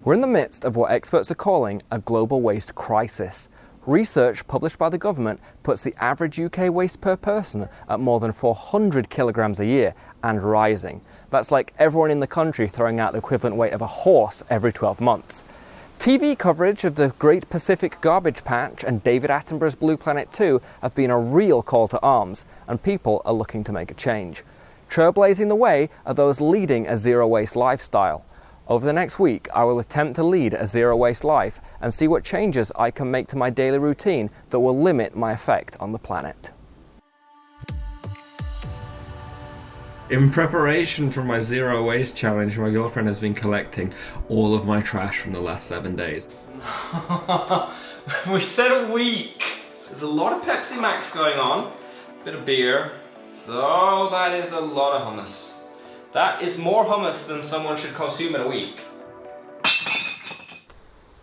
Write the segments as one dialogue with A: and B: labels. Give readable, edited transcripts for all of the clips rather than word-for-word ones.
A: We're in the midst of what experts are calling a global waste crisis. Research published by the government puts the average UK waste per person at more than 400 kilograms a year and rising. That's like everyone in the country throwing out the equivalent weight of a horse every 12 months. TV coverage of the Great Pacific Garbage Patch and David Attenborough's Blue Planet 2 have been a real call to arms, and people are looking to make a change. Trailblazing the way are those leading a zero-waste lifestyle. Over the next week, I will attempt to lead a zero-waste life and see what changes I can make to my daily routine that will limit my effect on the planet. In preparation for my zero waste challenge, my girlfriend has been collecting all of my trash from the last 7 days. We said a week! There's a lot of Pepsi Max going on, a bit of beer, so that is a lot of hummus. That is more hummus than someone should consume in a week.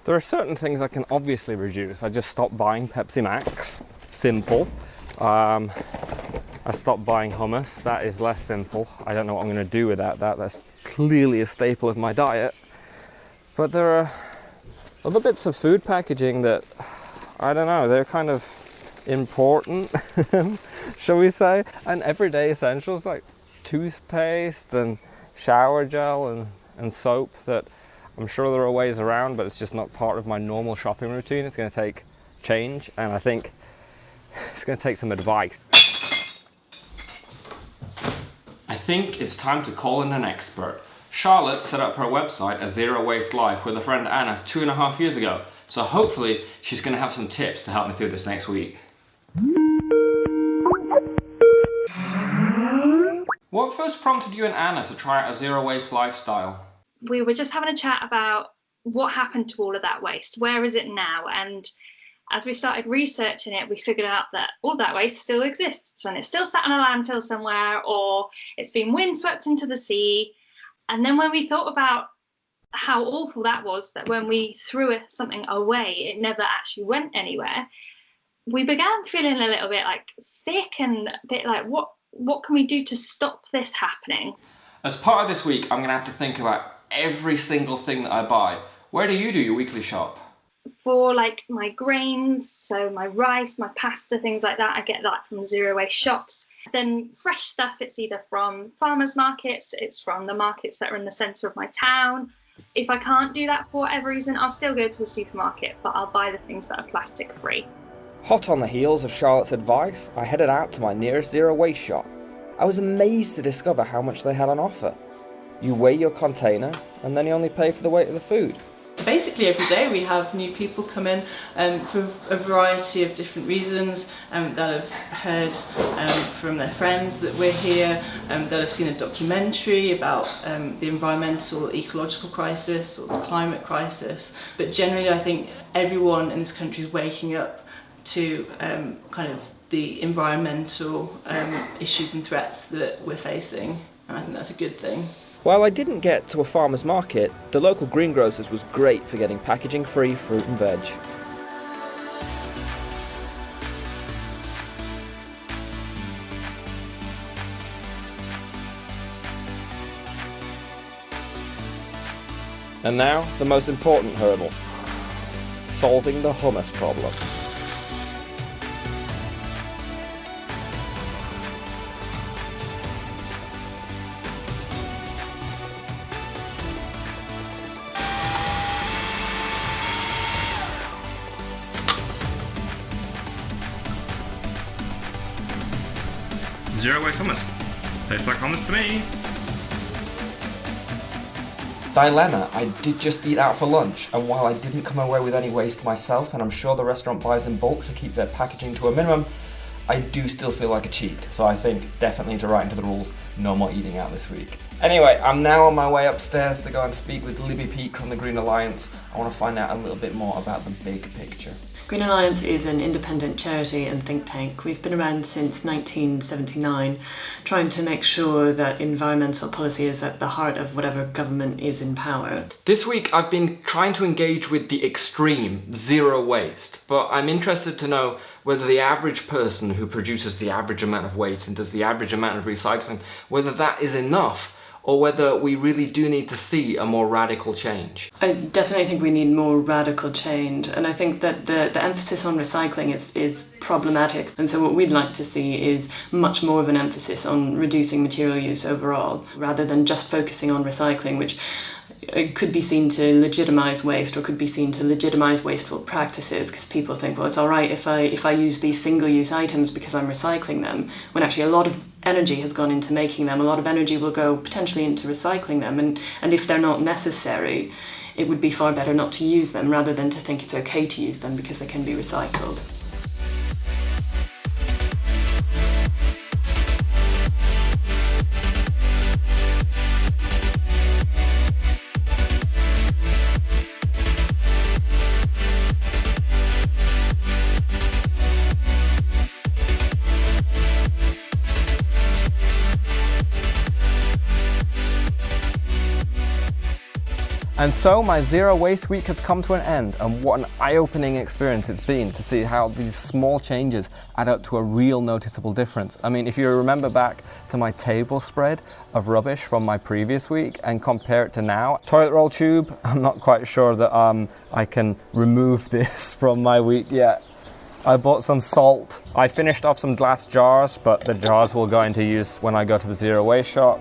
A: There are certain things I can obviously reduce. I just stopped buying Pepsi Max. Simple. I stopped buying hummus. That is less simple. I don't know what I'm going to do without that. That's clearly a staple of my diet. But there are other bits of food packaging that, I don't know, they're kind of important, shall we say? And everyday essentials like toothpaste and shower gel and soap that I'm sure there are ways around, but it's just not part of my normal shopping routine. It's going to take change, and I think it's going to take some advice. I think it's time to call in an expert. Charlotte set up her website, A Zero Waste Life, with a friend Anna 2.5 years ago, so hopefully she's going to have some tips to help me through this next week. What first prompted you and Anna to try out a zero-waste lifestyle?
B: We were just having a chat about what happened to all of that waste. Where is it now? And as we started researching it, we figured out that all that waste still exists, and it's still sat in a landfill somewhere, or it's been windswept into the sea. And then when we thought about how awful that was, that when we threw something away, it never actually went anywhere, we began feeling a little bit like sick and a bit like, what can we do to stop this happening?
A: As part of this week, I'm going to have to think about every single thing that I buy. Where do you do your weekly shop?
B: For like my grains, so my rice, my pasta, things like that, I get that from zero waste shops. Then fresh stuff, it's either from farmers markets, it's from the markets that are in the centre of my town. If I can't do that for whatever reason, I'll still go to a supermarket, but I'll buy the things that are plastic free. Hot on the heels of Charlotte's advice, I headed out to my nearest zero waste shop. I was amazed to discover how much they had on offer. You weigh your container, and then you only pay for the weight of the food.
C: Basically every day we have new people come in for a variety of different reasons that have heard from their friends that we're here, that have seen a documentary about the environmental ecological crisis or the climate crisis. But generally I think everyone in this country is waking up to kind of the environmental issues and threats that we're facing, and I think that's a good thing.
A: While I didn't get to a farmer's market, the local greengrocers was great for getting packaging-free fruit and veg. And now, the most important hurdle: solving the hummus problem.
D: Zero waste hummus. Tastes like hummus to me.
A: Dilemma: I did just eat out for lunch, and while I didn't come away with any waste myself, and I'm sure the restaurant buys in bulk to keep their packaging to a minimum, I do still feel like a cheat. So I think definitely need to write into the rules, no more eating out this week. Anyway, I'm now on my way upstairs to go and speak with Libby Peake from the Green Alliance. I want to find out a little bit more about the big picture.
E: Green Alliance is an independent charity and think tank. We've been around since 1979, trying to make sure that environmental policy is at the heart of whatever government is in power.
A: This week I've been trying to engage with the extreme, zero waste, but I'm interested to know whether the average person who produces the average amount of waste and does the average amount of recycling, whether that is enough, or whether we really do need to see a more radical change.
E: I definitely think we need more radical change, and I think that the emphasis on recycling is problematic, and so what we'd like to see is much more of an emphasis on reducing material use overall, rather than just focusing on recycling, which it could be seen to legitimise waste, or could be seen to legitimise wasteful practices, because people think, well, it's all right if I use these single-use items because I'm recycling them, when actually a lot of energy has gone into making them, a lot of energy will go potentially into recycling them, and if they're not necessary, it would be far better not to use them, rather than to think it's okay to use them because they can be recycled.
A: And so my Zero Waste Week has come to an end, and what an eye-opening experience it's been to see how these small changes add up to a real noticeable difference. I mean, if you remember back to my table spread of rubbish from my previous week and compare it to now, toilet roll tube, I'm not quite sure that I can remove this from my week yet. I bought some salt. I finished off some glass jars, but the jars will go into use when I go to the Zero Waste shop.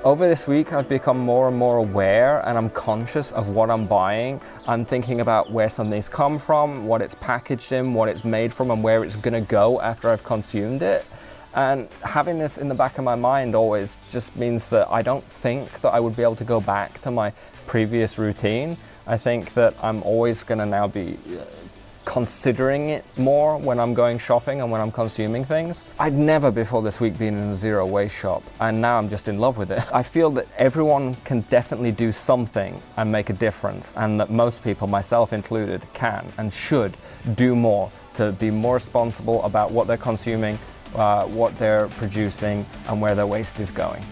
A: Over this week, I've become more and more aware, and I'm conscious of what I'm buying. I'm thinking about where something's come from, what it's packaged in, what it's made from, and where it's gonna go after I've consumed it. And having this in the back of my mind always just means that I don't think that I would be able to go back to my previous routine. I think that I'm always gonna now be considering it more when I'm going shopping and when I'm consuming things. I'd never before this week been in a zero waste shop, and now I'm just in love with it. I feel that everyone can definitely do something and make a difference, and that most people, myself included, can and should do more to be more responsible about what they're consuming, what they're producing, and where their waste is going.